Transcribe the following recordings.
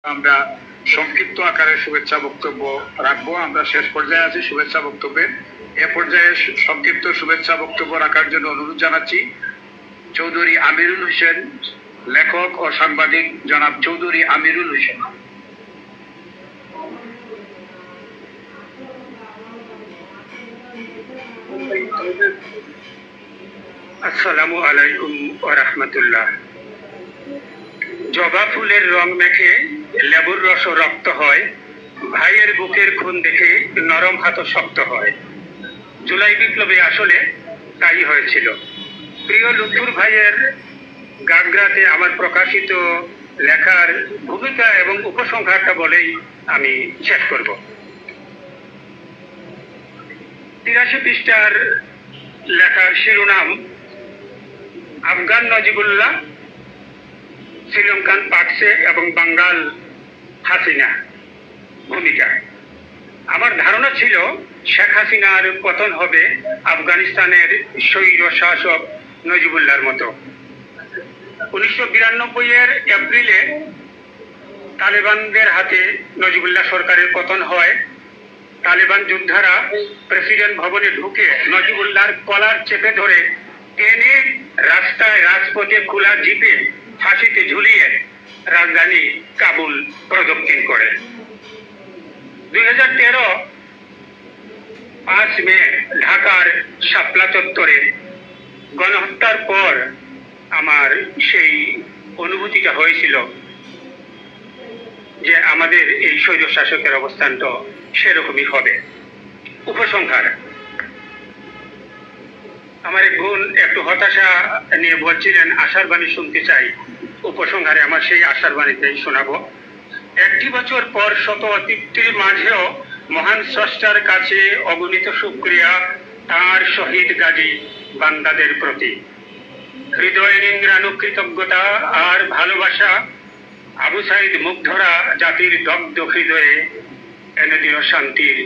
আমরা সংক্ষিপ্ত আকারে শুভেচ্ছা বক্তব্য রাখবো। আমরা শেষ পর্যায়ে আছি শুভেচ্ছা বক্তব্যের। এ পর্যায়ে সংক্ষিপ্ত শুভেচ্ছা বক্তব্য রাখার জন্য অনুরোধ জানাচ্ছি চৌধুরী আমিরুল হোসেন, লেখক ও সাংবাদিক জনাব চৌধুরী আমিরুল হোসেন। আসসালামু আলাইকুম ওয়া রাহমাতুল্লাহ। জবা ফুলের রং মেখে লেবুর রস রক্ত হয়, ভাইয়ের বুকের খুন দেখে নরম হাত শক্ত হয়। জুলাই বিপ্লবে আসলে তাই হয়েছিল। প্রিয় লুৎফুর ভাইয়ের গাগরাতে আমার প্রকাশিত লেখার ভূমিকা এবং উপসংহারটা বলেই আমি শেষ করব। 83 পৃষ্ঠার লেখার শিরোনাম আফগান নজিবুল্লাহ, শ্রীলঙ্কান পাকসে এবং বাঙ্গাল হাসিনা ভূমিকা। আমার ধারণা ছিল শেখ হাসিনার পতন হবে আফগানিস্তানের স্বৈর শাসক নজিবুল্লাহর মতো। 1992 এপ্রিলে তালেবানদের হাতে নজিবুল্লাহ সরকারের পতন হয়। তালেবান যোদ্ধারা প্রেসিডেন্ট ভবনে ঢুকে নজিবুল্লাহর কলার চেপে ধরে টেনে রাস্তায় রাজপথে খোলা জিপে ফাঁসিতে ঝুলিয়ে রাজধানী কাবুল প্রদক্ষিণ করে। 2013 5 মে ঢাকার শাপলা চত্বরে গণহত্যার পর আমার সেই অনুভূতিটা হয়েছিল যে আমাদের এই স্বৈর শাসকের অবস্থানটা সেরকমই হবে। উপসংহার, আমার এক বোন একটু হতাশা নিয়ে বলছিলেন আশার বাণী শুনতে চাই। উপসংহারে আমার সেই আশার বাণীতেই শোনাবো। 1 বছর পর শত অতৃপ্তির মাঝেও মহান স্রষ্টার কাছে অগণিত শুকরিয়া তার শহীদ গাজী বান্দাদের প্রতি। হৃদয় নিংড়ানো কৃতজ্ঞতা আর ভালোবাসা আবু সাইদ মুগ্ধরা জাতির দগ্ধ হৃদয়ে এনে দিল শান্তির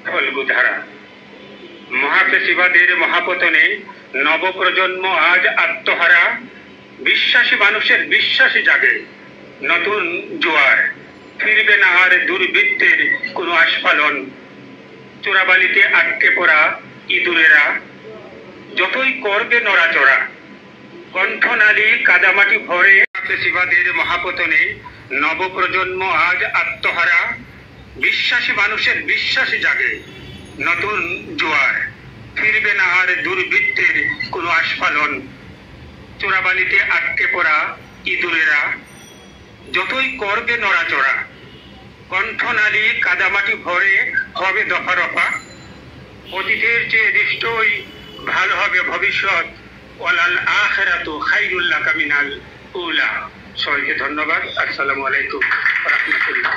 ফল্গুধারা। মহাফেসিবাদের মহাপতনে নবপ্রজন্ম আজ আত্মহারা। বিশ্বাসী মানুষের বিশ্বাসী জাগে নতুন জোয়ার। ফিরবে না আর দুর্বৃত্তের কোনো আস্ফালন। চোরাবালিতে আটকে পড়া ইঁদুরেরা যতই করবে নড়াচড়া। কণ্ঠনালী কাদামাটি ভরে ফেসিবাদের মহাপতনে নবপ্রজন্ম আজ আত্মহারা। বিশ্বাসী মানুষের বিশ্বাসী জাগে নতুন জোয়ার। ফিরবে না আর দুর্বৃত্তের কোনো আস্ফালন। চোরাবালিতে আটকে পড়া ইঁদুরেরা যতই করবে নড়াচড়া। কণ্ঠনালী কাদামাটি ভরে হবে দফা রফা। অতীতের চেয়ে নিশ্চয়ই ভালো হবে ভবিষ্যৎ। ওয়ালাল আখিরাতু খায়রুল লাকা মিনাল উলা। সবাইকে ধন্যবাদ। আসসালামু আলাইকুম ওয়া রাহমাতুল্লাহ।